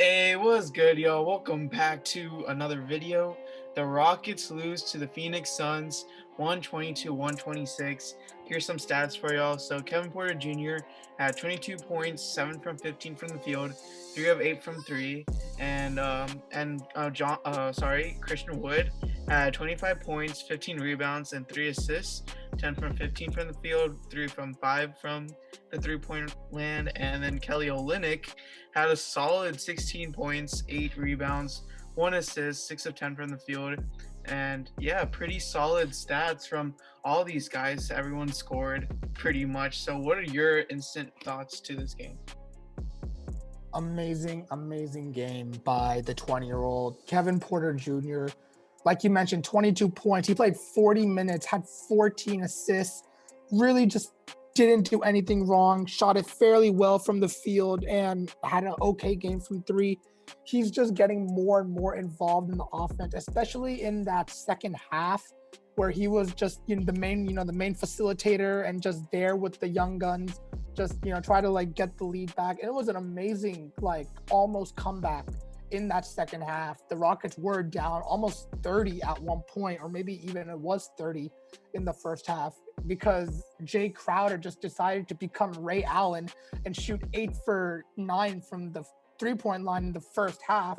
Hey, what's good, y'all? Welcome back to another video. The Rockets lose to the Phoenix Suns 122-126. Here's some stats for y'all. So Kevin Porter Jr. had 22 points, 7 from 15 from the field, 3 of 8 from 3, and Christian Wood had 25 points, 15 rebounds, and 3 assists, 10 from 15 from the field, 3 from 5 from the three-point land, and then Kelly Olynyk had a solid 16 points, 8 rebounds, 1 assist, 6 of 10 from the field. And yeah, pretty solid stats from all these guys. Everyone scored pretty much. So what are your instant thoughts to this game? Amazing game by the 20-year-old Kevin Porter Jr. Like you mentioned, 22 points. He played 40 minutes, had 14 assists, really just didn't do anything wrong, shot it fairly well from the field, and had an okay game from three. He's just getting more and more involved in the offense, especially in that second half where he was just the main facilitator and just there with the young guns, just try to get the lead back. And it was an amazing almost comeback in that second half. The Rockets were down almost 30 at one point, or maybe even it was 30 in the first half, because Jay Crowder just decided to become Ray Allen and shoot 8 for 9 from the three-point line in the first half.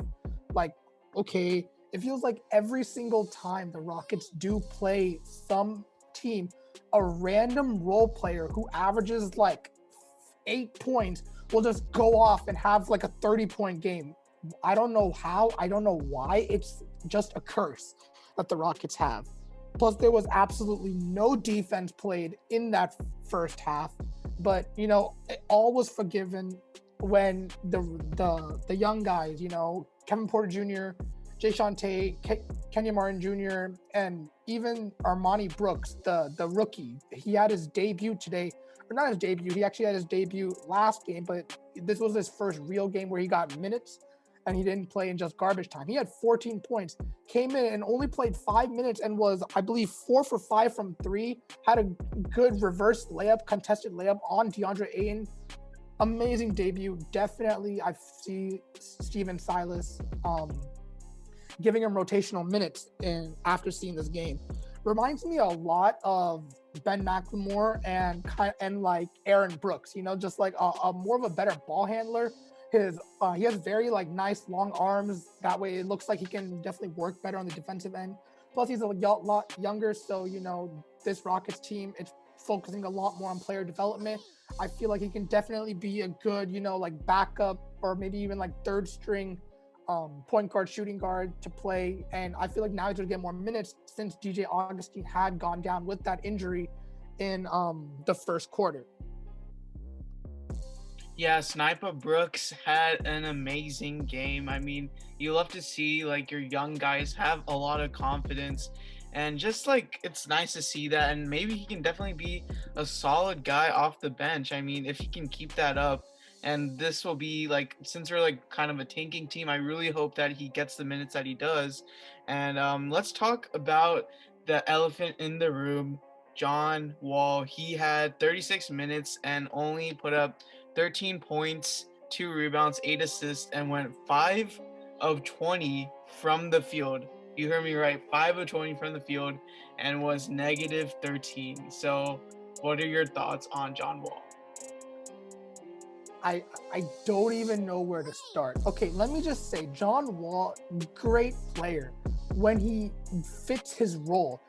Okay, it feels like every single time the Rockets do play some team, a random role player who averages 8 points will just go off and have a 30-point game. I don't know how, I don't know why. It's just a curse that the Rockets have. Plus, there was absolutely no defense played in that first half, but it all was forgiven when the young guys, Kevin Porter Jr., Jayshawn Tate, Kenya Martin Jr., and even Armani Brooks, the rookie. He had his debut today, or not his debut. He actually had his debut last game, but this was his first real game where he got minutes. And he didn't play in just garbage time. He had 14 points, came in and only played 5 minutes and was, I believe, 4 for 5 from 3. Had a good reverse layup, contested layup on DeAndre Ayton. Amazing debut. Definitely, I see Steven Silas giving him rotational minutes after seeing this game. Reminds me a lot of Ben McLemore and Aaron Brooks. Just a more of a better ball handler. He has very nice long arms. That way it looks like he can definitely work better on the defensive end. Plus he's a lot younger, so this Rockets team, it's focusing a lot more on player development. I feel like he can definitely be a good backup, or maybe even third string point guard, shooting guard to play. And I feel like now he's going to get more minutes since DJ Augustine had gone down with that injury in the first quarter. Yeah, Sniper Brooks had an amazing game. I mean, you love to see your young guys have a lot of confidence, and just it's nice to see that. And maybe he can definitely be a solid guy off the bench. I mean, if he can keep that up, and this will be since we're kind of a tanking team, I really hope that he gets the minutes that he does. And let's talk about the elephant in the room, John Wall. He had 36 minutes and only put up 13 points, 2 rebounds, 8 assists, and went 5 of 20 from the field. You heard me right, 5 of 20 from the field, and was negative 13. So what are your thoughts on John Wall? I don't even know where to start. Okay, let me just say, John Wall, great player when he fits his role.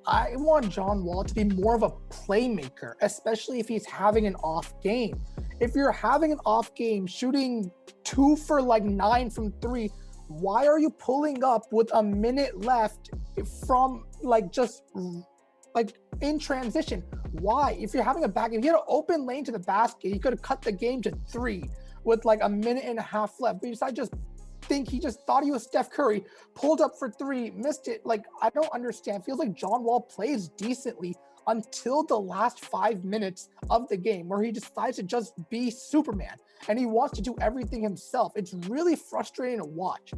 I want John Wall to be more of a playmaker, especially if he's having an off game. If you're having an off game, shooting 2 for 9 from 3, why are you pulling up with a minute left from in transition? Why? If you're having if you had an open lane to the basket, he could have cut the game to 3 with a minute and a half left. But I just think he just thought he was Steph Curry, pulled up for 3, missed it. I don't understand. It feels like John Wall plays decently until the last 5 minutes of the game, where he decides to just be Superman and he wants to do everything himself. It's really frustrating to watch,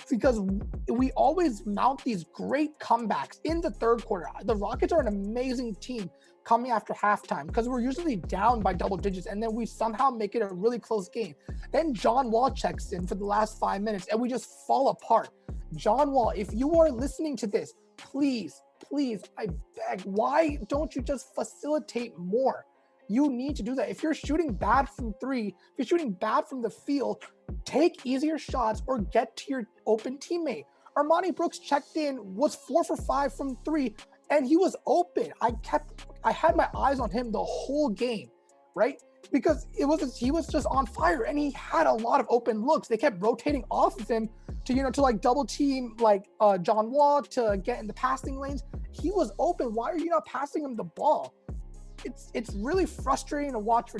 because we always mount these great comebacks in the third quarter. The Rockets are an amazing team coming after halftime because we're usually down by double digits, and then we somehow make it a really close game. Then John Wall checks in for the last 5 minutes, and we just fall apart. John Wall, if you are listening to this, please, I beg, why don't you just facilitate more? You need to do that. If you're shooting bad from three, if you're shooting bad from the field, take easier shots or get to your open teammate. Armani Brooks checked in, was 4 for 5 from three, and he was open. I had my eyes on him the whole game, right? Because he was just on fire, and he had a lot of open looks. They kept rotating off of him to like double team like John Wall to get in the passing lanes. He was open. Why are you not passing him the ball? It's really frustrating to watch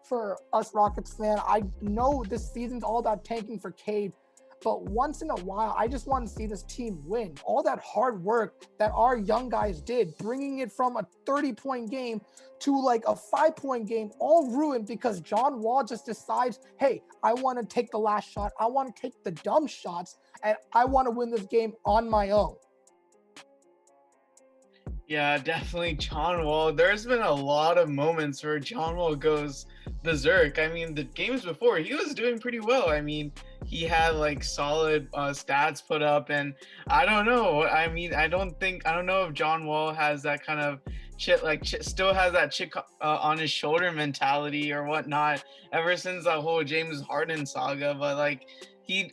for us Rockets fan. I know this season's all about tanking for Cade, but once in a while, I just want to see this team win. All that hard work that our young guys did, bringing it from a 30-point game to like a 5-point game, all ruined because John Wall just decides, hey, I want to take the last shot. I want to take the dumb shots, and I want to win this game on my own. Yeah, definitely John Wall. There's been a lot of moments where John Wall goes berserk. I mean, the games before, he was doing pretty well. I mean, he had like solid stats put up, and I don't know. I mean, I don't know if John Wall has that kind of still has that chip on his shoulder mentality or whatnot ever since the whole James Harden saga. But like,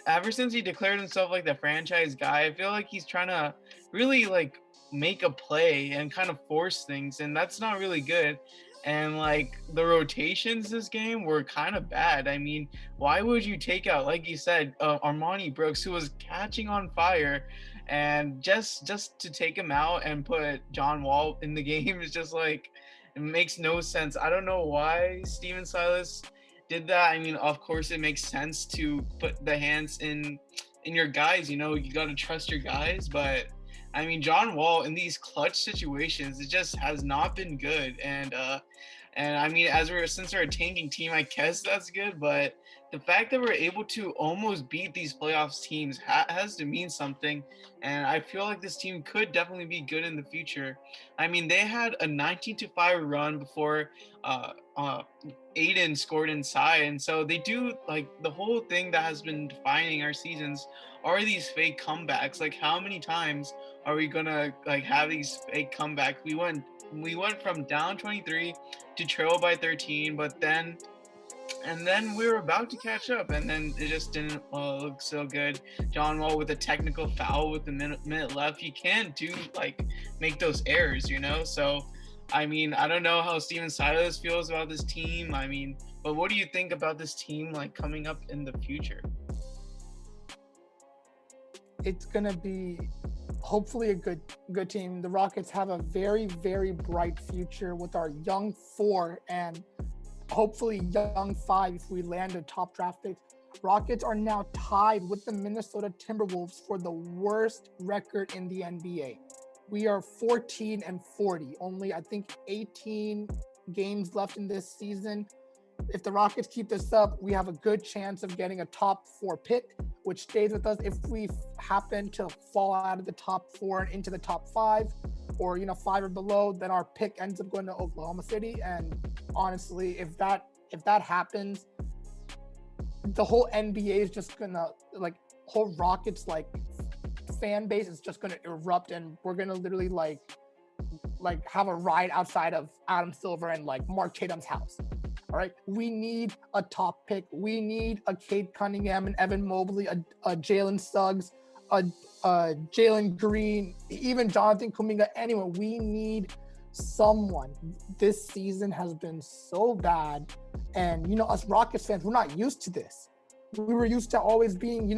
ever since he declared himself like the franchise guy, I feel like he's trying to really like make a play and kind of force things, and that's not really good. And like the rotations this game were kind of bad. I mean, why would you take out, like you said, Armani Brooks, who was catching on fire, and just to take him out and put John Wall in the game is just like, it makes no sense. I don't know why Steven Silas did that. I mean, of course it makes sense to put the hands in your guys, you got to trust your guys, but I mean, John Wall in these clutch situations, it just has not been good. And I mean, since we're a tanking team, I guess that's good. But the fact that we're able to almost beat these playoffs teams has to mean something. And I feel like this team could definitely be good in the future. I mean, they had a 19-5 run before Aiden scored inside, and so they do like the whole thing that has been defining our seasons are these fake comebacks. Like, how many times are we gonna like have these fake comebacks? We went from down 23 to trail by 13, but then we were about to catch up, and then it just didn't look so good. John Wall with a technical foul with a minute left. You can't make those errors, So I mean, I don't know how Steven Silas feels about this team. I mean, but what do you think about this team like coming up in the future? It's gonna be hopefully a good team. The Rockets have a very, very bright future with our young 4 and hopefully young 5 if we land a top draft pick. Rockets are now tied with the Minnesota Timberwolves for the worst record in the NBA. We are 14-40, only I think 18 games left in this season. If the Rockets keep this up, we have a good chance of getting a top 4 pick, which stays with us. If we happen to fall out of the top 4 and into the top 5, or 5 or below, then our pick ends up going to Oklahoma City. And honestly, if that happens, the whole NBA is just gonna whole Rockets fan base is just gonna erupt, and we're gonna literally like have a ride outside of Adam Silver and Mark Tatum's house. All right, we need a top pick. We need a Cade Cunningham and Evan Mobley, a Jalen Suggs, a Jalen Green, even Jonathan Kuminga. Anyway, we need someone. This season has been so bad, and us Rockets fans, we're not used to this. We were used to always being,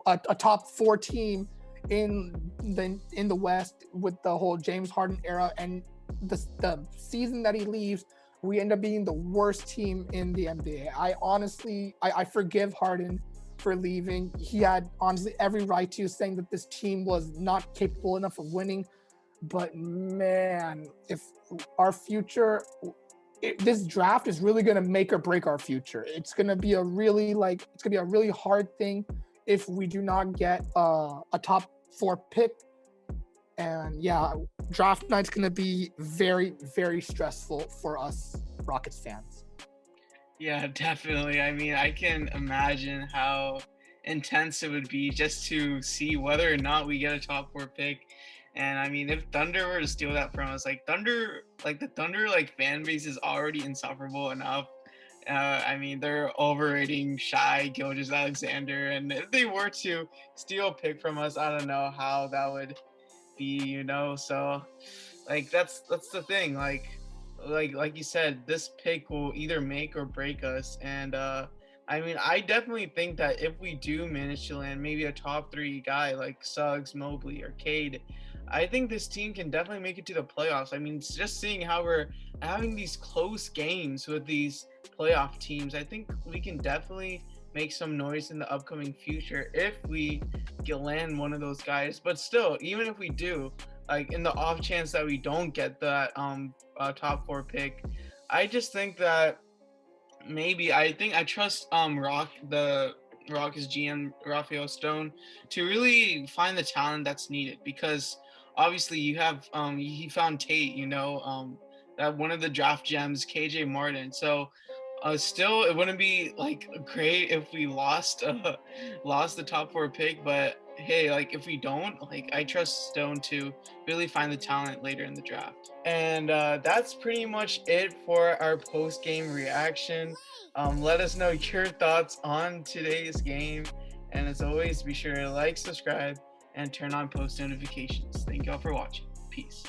a top 4 team in the West with the whole James Harden era, and the season that he leaves, we end up being the worst team in the NBA. I forgive Harden for leaving. He had honestly every right to, saying that this team was not capable enough of winning. But man, if our future, this draft is really going to make or break our future. It's going to be a really hard thing if we do not get a top 4 pick. And yeah, draft night's gonna be very, very stressful for us Rockets fans. Yeah, definitely. I mean, I can imagine how intense it would be just to see whether or not we get a top four pick. And I mean, if Thunder were to steal that from us, like the Thunder like fan base is already insufferable enough. I mean, they're overrating Shy Gilgeous Alexander, and if they were to steal a pick from us, I don't know how that would be. So like that's the thing. Like you said, this pick will either make or break us. And I mean, I definitely think that if we do manage to land maybe a top three guy like Suggs, Mobley, or Cade, I think this team can definitely make it to the playoffs. I mean, it's just seeing how we're having these close games with these playoff teams, I think we can definitely make some noise in the upcoming future if we get land one of those guys. But still, even if we do, like in the off chance that we don't get that top four pick, I just think that maybe I think I trust the Rockets GM Raphael Stone to really find the talent that's needed, because obviously you have he found Tate, that one of the draft gems, KJ Martin. So still, it wouldn't be like great if we lost the top four pick, but hey, like if we don't, like I trust Stone to really find the talent later in the draft. And that's pretty much it for our post game reaction. Let us know your thoughts on today's game, and as always, be sure to like, subscribe, and turn on post notifications. Thank y'all for watching. Peace.